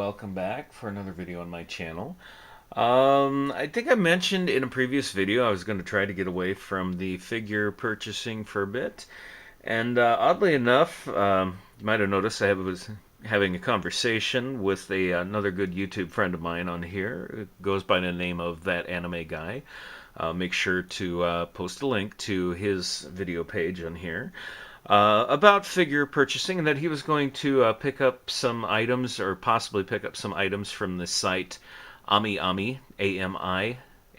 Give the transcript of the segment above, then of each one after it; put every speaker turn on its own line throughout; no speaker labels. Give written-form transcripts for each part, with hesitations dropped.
welcome back for another video on my channel. I think I mentioned in a previous video I was going to try to get away from the figure purchasing for a bit. And oddly enough, you might have noticed I was having a conversation with another good YouTube friend of mine on here. It goes by the name of That Anime Guy. Make sure to post a link to his video page on here. About figure purchasing, and that he was going to pick up some items, or possibly pick up some items from the site AmiAmi,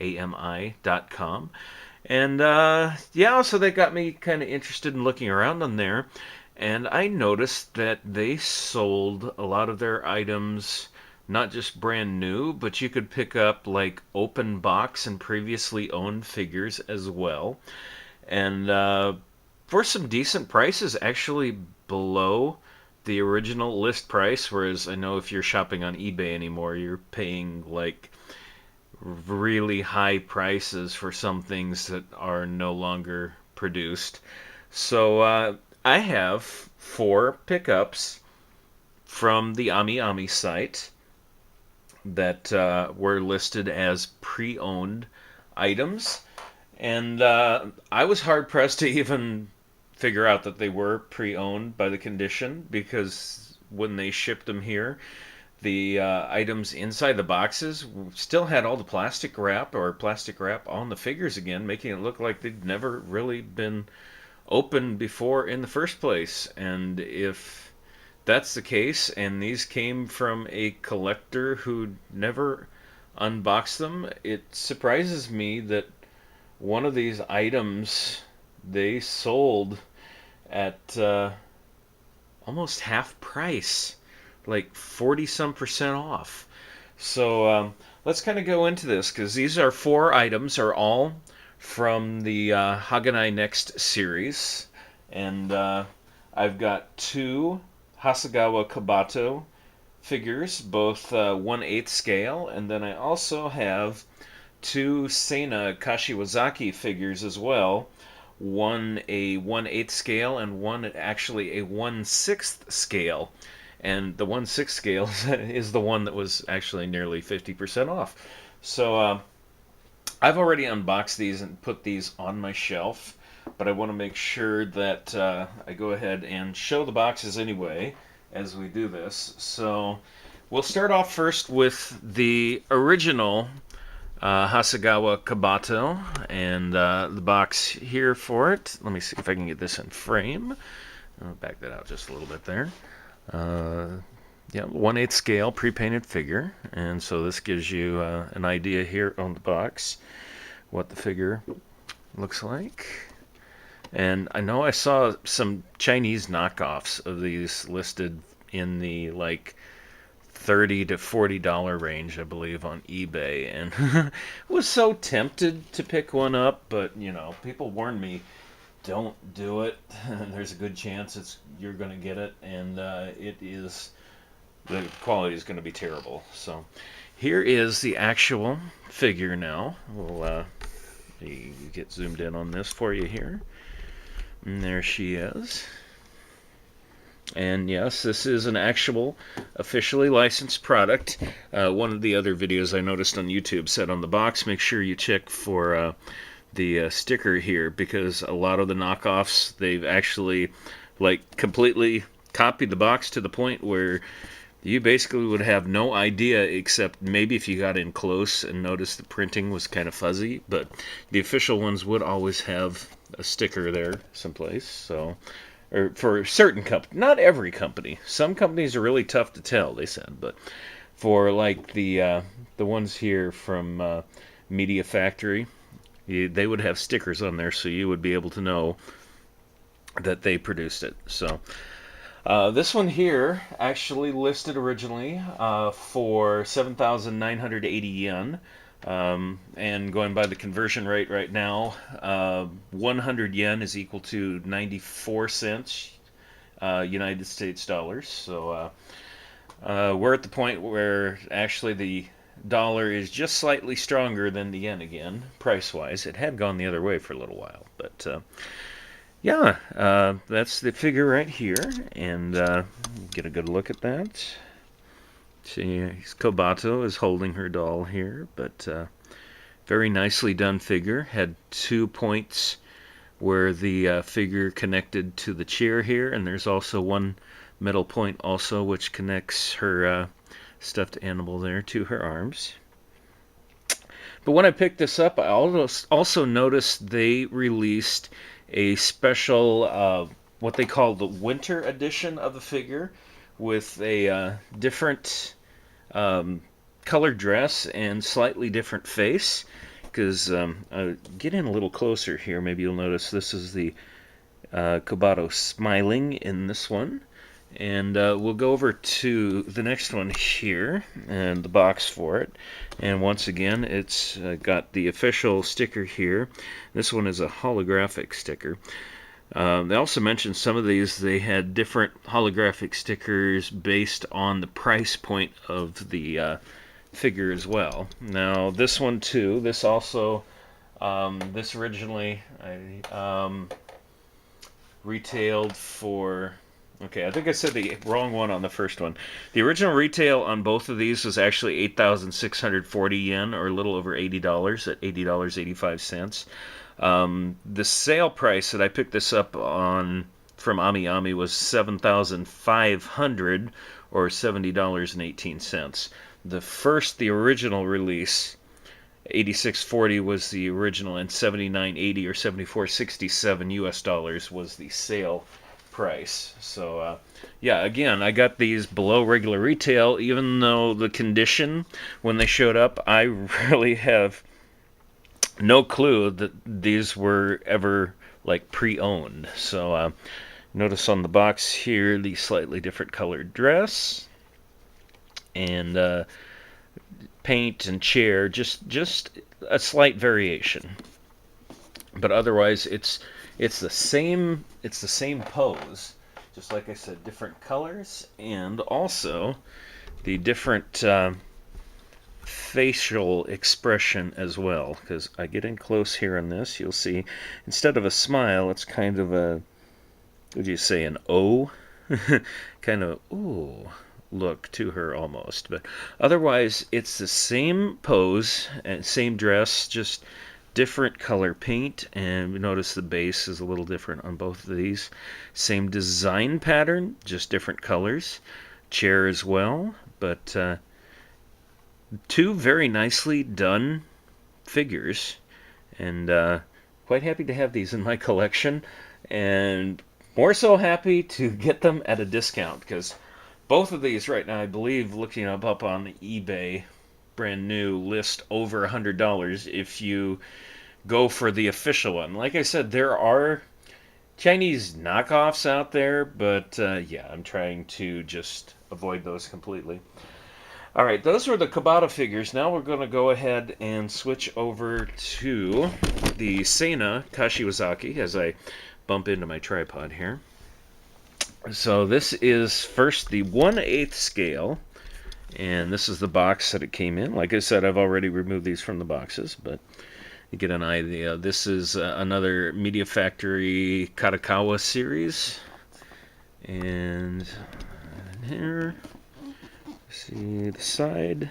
AMI.com. And yeah, so that got me kind of interested in looking around on there. And I noticed that they sold a lot of their items, not just brand new, but you could pick up like open box and previously owned figures as well. And for some decent prices, actually below the original list price, whereas I know if you're shopping on eBay anymore, you're paying like really high prices for some things that are no longer produced. So I have 4 pickups from the AmiAmi site that were listed as pre-owned items. And I was hard-pressed to even figure out that they were pre-owned by the condition, because when they shipped them here, the items inside the boxes still had all the plastic wrap on the figures again, making it look like they'd never really been opened before in the first place. And if that's the case, and these came from a collector who never unboxed them, it surprises me that one of these items they sold at almost half price, like 40-some% off. So let's kind of go into this, because these are 4 items, are all from the Haganai Next series. And I've got 2 Hasegawa Kabato figures, both 1/8 scale, and then I also have 2 Seina Kashiwazaki figures as well. One a 1/8 scale and one actually a 1/6 scale. And the 1/6 scale is the one that was actually nearly 50% off. So I've already unboxed these and put these on my shelf, but I want to make sure that I go ahead and show the boxes anyway as we do this. So we'll start off first with the original Hasegawa Kabato, and the box here for it. Let me see if I can get this in frame. I'll back that out just a little bit there. Yeah, 1/8 scale pre-painted figure, and so this gives you an idea here on the box what the figure looks like. And I know I saw some Chinese knockoffs of these listed in the like $30 to $40 range, I believe, on eBay, and was so tempted to pick one up, but you know, people warned me, don't do it. There's a good chance you're going to get it, and the quality is going to be terrible. So here is the actual figure now. We'll get zoomed in on this for you here. And there she is. And yes, this is an actual officially licensed product. One of the other videos I noticed on YouTube said on the box, make sure you check for the sticker here, because a lot of the knockoffs, they've actually like completely copied the box to the point where you basically would have no idea, except maybe if you got in close and noticed the printing was kind of fuzzy. But the official ones would always have a sticker there someplace. So, or for certain companies, not every company. Some companies are really tough to tell, they said, but for like the ones here from Media Factory, they would have stickers on there, so you would be able to know that they produced it. So this one here actually listed originally for 7,980 yen. And going by the conversion rate right now, 100 yen is equal to 94 cents United States dollars. So we're at the point where actually the dollar is just slightly stronger than the yen again, price-wise. It had gone the other way for a little while, but yeah, that's the figure right here, and get a good look at that. Kobato is holding her doll here, but very nicely done figure. Had 2 points where the figure connected to the chair here, and there's also one metal point also which connects her stuffed animal there to her arms. But when I picked this up, I also noticed they released a special, what they call the winter edition of the figure, with a different colored dress and slightly different face. Because get in a little closer here, maybe you'll notice this is the Kobato smiling in this one. And we'll go over to the next one here, and the box for it. And once again, it's got the official sticker here. This one is a holographic sticker. They also mentioned some of these, they had different holographic stickers based on the price point of the figure as well. Now, this one too, this also, this originally retailed for... Okay, I think I said the wrong one on the first one. The original retail on both of these was actually 8,640 yen, or a little over $80 at $80.85. The sale price that I picked this up on from Ami was 7,500 or $70.18. The original release, 8640 was the original, and 79.80 or 74.67 US dollars was the sale price. So yeah, again, I got these below regular retail, even though the condition when they showed up, I really have no clue that these were ever like pre-owned. So notice on the box here the slightly different colored dress and paint and chair, just a slight variation, but otherwise it's the same pose, just like I said, different colors, and also the different facial expression as well. Because I get in close here on this, you'll see instead of a smile, it's kind of a, would you say, an O, kind of ooh look to her almost. But otherwise, it's the same pose and same dress, just different color paint, and notice the base is a little different on both of these. Same design pattern, just different colors. Chair as well, but two very nicely done figures, and quite happy to have these in my collection, and more so happy to get them at a discount, because both of these right now, I believe, looking up on eBay, brand new, list over $100 if you go for the official one. Like I said, there are Chinese knockoffs out there, but yeah, I'm trying to just avoid those completely. Alright, those were the Kobato figures. Now we're going to go ahead and switch over to the Seina Kashiwazaki as I bump into my tripod here. So this is first the 1/8 scale, and this is the box that it came in. Like I said, I've already removed these from the boxes, but you get an idea. This is another Media Factory Katakawa series, and here, see the side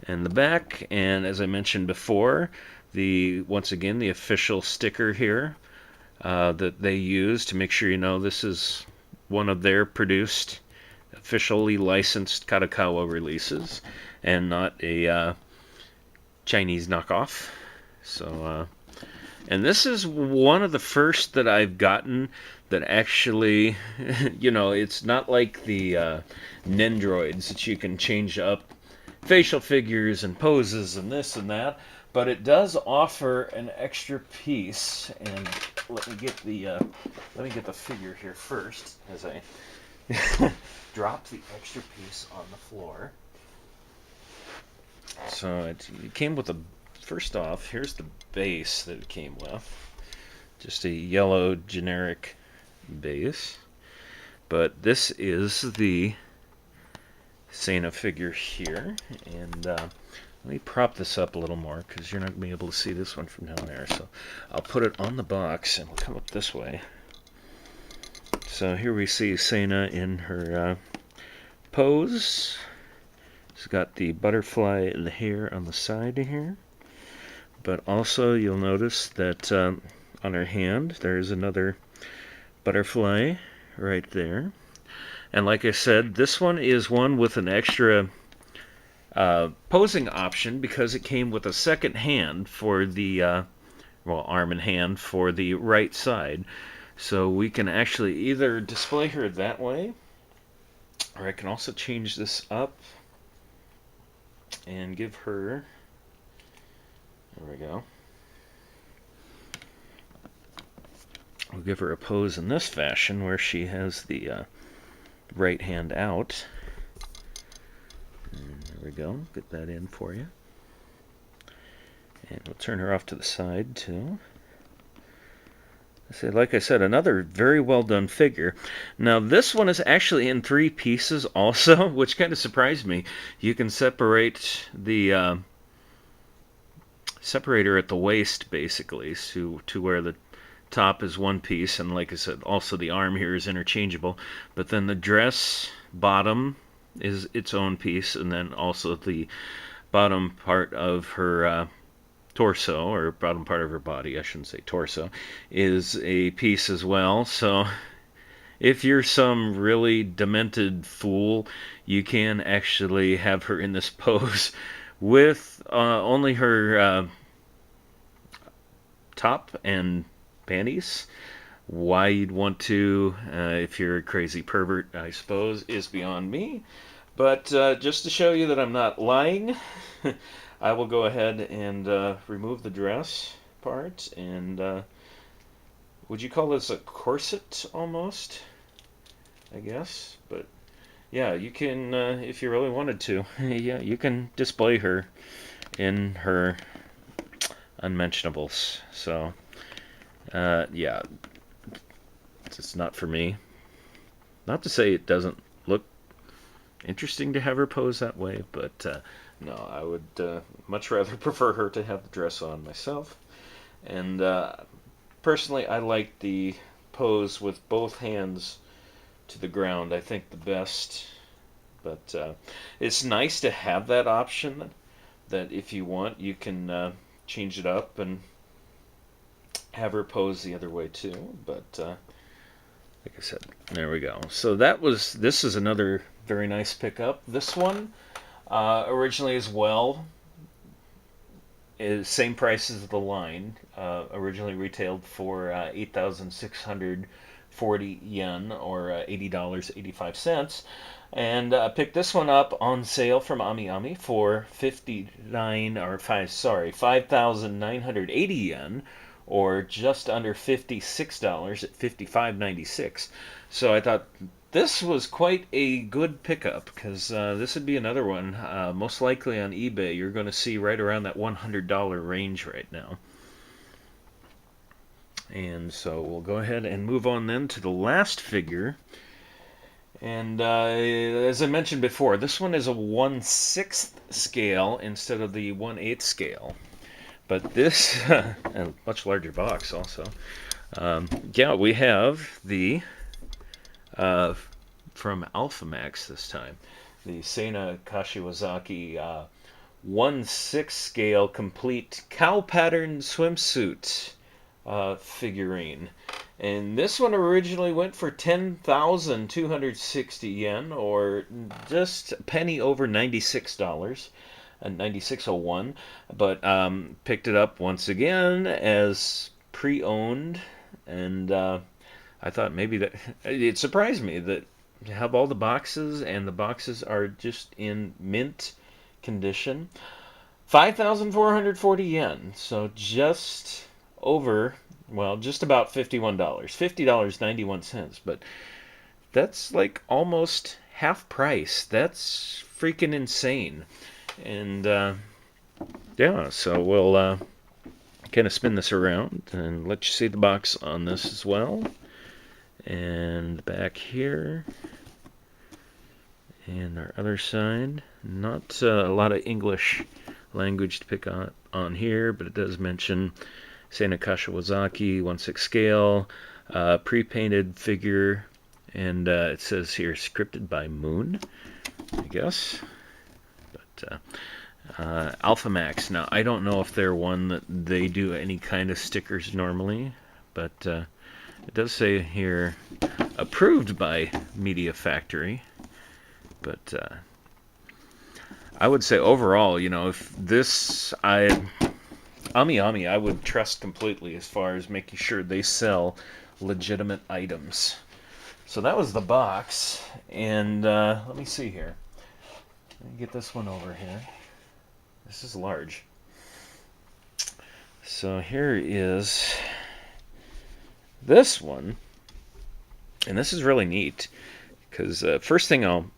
and the back, and as I mentioned before, once again the official sticker here that they use to make sure you know this is one of their produced, officially licensed Katakawa releases, and not a Chinese knockoff. So, and this is one of the first that I've gotten that actually, you know, it's not like the Nendroids that you can change up facial figures and poses and this and that, but it does offer an extra piece. And let me get the figure here first as I drop the extra piece on the floor. So it came with first off, here's the base that it came with. Just a yellow generic base. But this is the Seina figure here. And let me prop this up a little more because you're not going to be able to see this one from down there. So I'll put it on the box and we'll come up this way. So here we see Seina in her pose. It's got the butterfly and the hair on the side here. But also you'll notice that on her hand there's another butterfly right there. And like I said, this one is one with an extra posing option because it came with a second hand for the, arm and hand for the right side. So we can actually either display her that way, or I can also change this up and give her, there we go, we'll give her a pose in this fashion where she has the right hand out. And there we go, get that in for you. And we'll turn her off to the side too. So like I said, another very well done figure. Now this one is actually in 3 pieces also, which kind of surprised me. You can separate the separator at the waist basically to where the top is one piece, and like I said, also the arm here is interchangeable. But then the dress bottom is its own piece, and then also the bottom part of her torso, or bottom part of her body, I shouldn't say torso, is a piece as well. So if you're some really demented fool, you can actually have her in this pose with only her top and panties. Why you'd want to, if you're a crazy pervert, I suppose, is beyond me. But just to show you that I'm not lying, I will go ahead and remove the dress part, and would you call this a corset almost? I guess, but yeah, you can, if you really wanted to, yeah, you can display her in her unmentionables. So, yeah, it's not for me. Not to say it doesn't look interesting to have her pose that way, but no, I would much rather prefer her to have the dress on myself. And personally, I like the pose with both hands to the ground. I think the best. But it's nice to have that option that if you want, you can change it up and have her pose the other way too. But like I said, there we go. So this is another very nice pickup. This one originally as well is same price as the line. Originally retailed for 8,640 yen, or $80.85. And picked this one up on sale from AmiAmi for 5,980 yen, or just under $56 at $55.96. So I thought this was quite a good pickup, because this would be another one. Most likely on eBay, you're going to see right around that $100 range right now. And so we'll go ahead and move on then to the last figure. And as I mentioned before, this one is a 1/6 scale instead of the 1/8 scale. But this, a much larger box also. Yeah, we have the, from Alphamax this time, the Seina Kashiwazaki 1/6 scale complete cow pattern swimsuit figurine. And this one originally went for 10,260 yen, or just a penny over $96. 9601, but picked it up once again as pre-owned, and I thought maybe that it surprised me that you have all the boxes, and the boxes are just in mint condition. 5,440 yen, so just over, well, just about $51, $50.91, but that's like almost half price. That's freaking insane. And yeah, so we'll kind of spin this around and let you see the box on this as well. And back here, and our other side. Not a lot of English language to pick on here, but it does mention Seina Kashiwazaki 1/6 scale, pre-painted figure, and it says here scripted by Moon, I guess. Alpha Max. Now, I don't know if they're one that they do any kind of stickers normally, but it does say here approved by Media Factory. But I would say overall, if this Ami I would trust completely as far as making sure they sell legitimate items. So that was the box, and let me see here. Let me get this one over here. This is large. So here is this one, and this is really neat because first thing I'll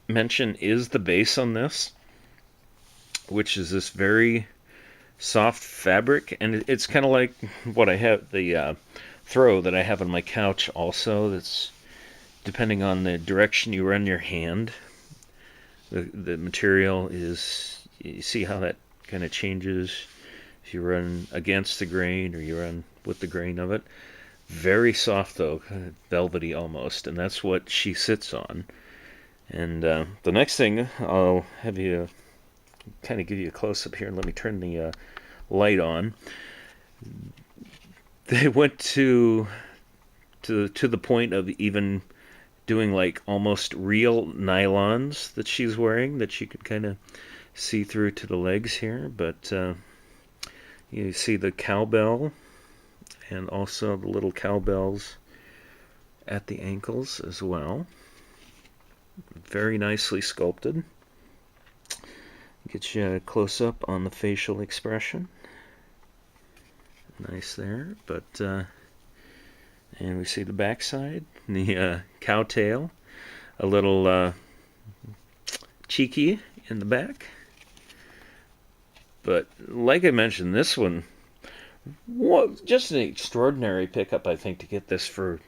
mention is the base on this, which is this very soft fabric, and it's kind of like what I have, the throw that I have on my couch also. That's depending on the direction you run your hand. The material is, you see how that kind of changes if you run against the grain or you run with the grain of it. Very soft though, kind of velvety almost, and that's what she sits on. And the next thing, I'll have you kind of give you a close-up here, and let me turn the light on. They went to the point of even doing like almost real nylons that she's wearing that you could kind of see through to the legs here. But you see the cowbell and also the little cowbells at the ankles as well. Very nicely sculpted. Get you a close-up on the facial expression. Nice there, but and we see the backside, the cow tail, a little cheeky in the back. But like I mentioned, this one was just an extraordinary pickup, I think, to get this for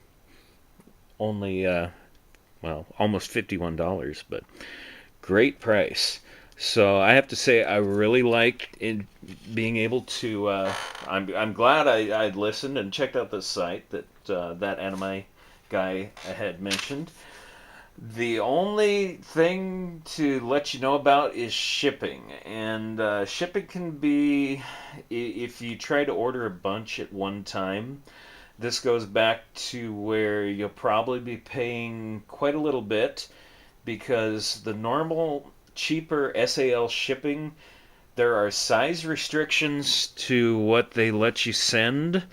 only almost $51, but great price. So I have to say I really liked being able to. I'm glad I listened and checked out this site that that anime guy had mentioned. The only thing to let you know about is shipping, and shipping can be, if you try to order a bunch at one time. This goes back to where you'll probably be paying quite a little bit, because the normal cheaper SAL shipping, there are size restrictions to what they let you send,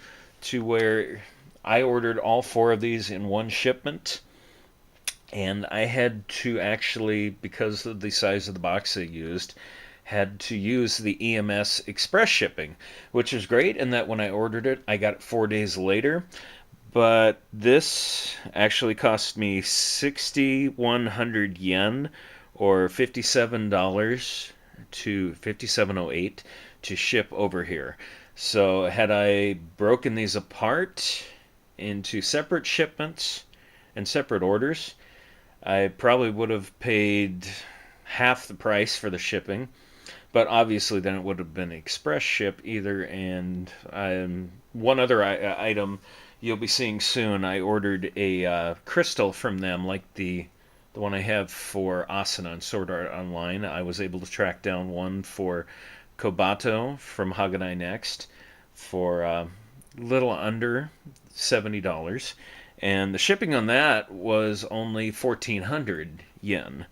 to where I ordered all 4 of these in one shipment, and I had to actually, because of the size of the box they used, had to use the EMS express shipping, which is great in that when I ordered it, I got it 4 days later. But this actually cost me 6,100 yen, or $57 to $57.08 to ship over here. So had I broken these apart into separate shipments and separate orders, I probably would have paid half the price for the shipping. But obviously then it would have been express ship either. And one other item you'll be seeing soon, I ordered a crystal from them, like the one I have for Asuna and Sword Art Online. I was able to track down one for Kobato from Haganai Next for a little under $70. And the shipping on that was only 1,400 yen.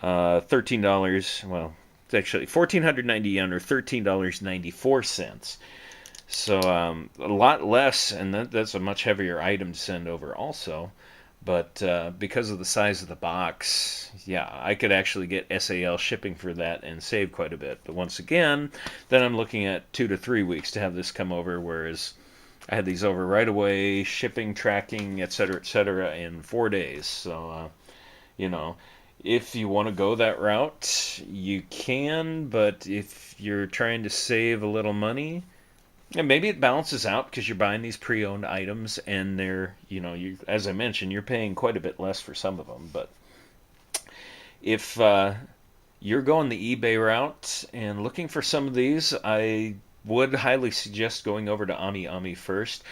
$13, well, it's actually 1,490 yen, or $13.94. So a lot less, and that's a much heavier item to send over also. But because of the size of the box, yeah, I could actually get SAL shipping for that and save quite a bit. But once again, then I'm looking at 2 to 3 weeks to have this come over, whereas I had these over right away, shipping, tracking, etc., in 4 days. So, if you want to go that route, you can, but if you're trying to save a little money, and maybe it balances out because you're buying these pre-owned items, and they're, as I mentioned, you're paying quite a bit less for some of them. But if you're going the eBay route and looking for some of these, I would highly suggest going over to Ami first,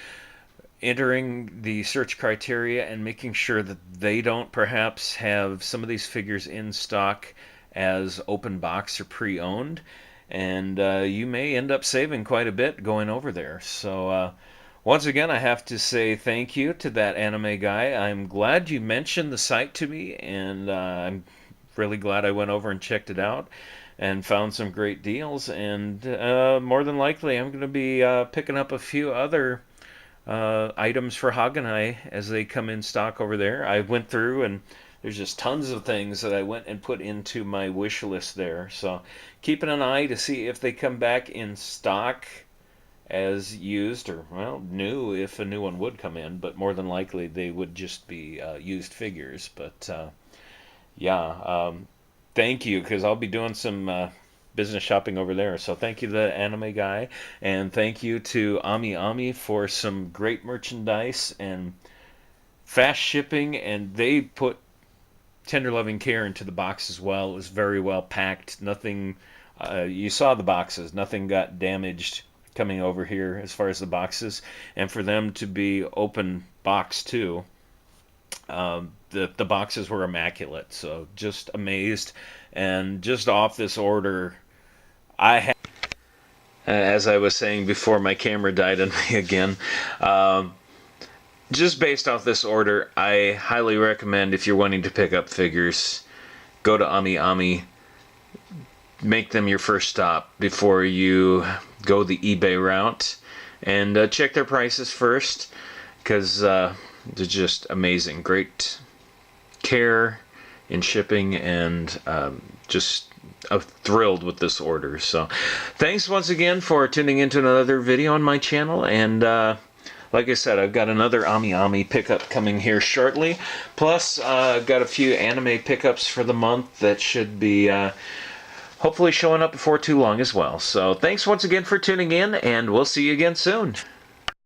entering the search criteria and making sure that they don't perhaps have some of these figures in stock as open box or pre-owned, and you may end up saving quite a bit going over there. So once again, I have to say thank you to that anime guy. I'm glad you mentioned the site to me, and I'm really glad I went over and checked it out and found some great deals. And more than likely, I'm going to be picking up a few other items for Haganai as they come in stock over there. I went through and there's just tons of things that I went and put into my wish list there. So keeping an eye to see if they come back in stock as used, or well, new if a new one would come in, but more than likely they would just be used figures. But yeah, thank you, because I'll be doing some business shopping over there. So thank you to the anime guy, and thank you to Ami Ami for some great merchandise and fast shipping, and they put tender loving care into the box as well. It was very well packed. Nothing, you saw the boxes, nothing got damaged coming over here as far as the boxes, and for them to be open box too. The boxes were immaculate, so just amazed. And just off this order, I had, as I was saying before, my camera died on me again. Just based off this order, I highly recommend, if you're wanting to pick up figures, go to Ami Ami. Make them your first stop before you go the eBay route, and check their prices first, because they're just amazing. Great care in shipping, and just thrilled with this order. So thanks once again for tuning into another video on my channel, and like I said, I've got another Ami Ami pickup coming here shortly. Plus, I've got a few anime pickups for the month that should be hopefully showing up before too long as well. So thanks once again for tuning in, and we'll see you again soon.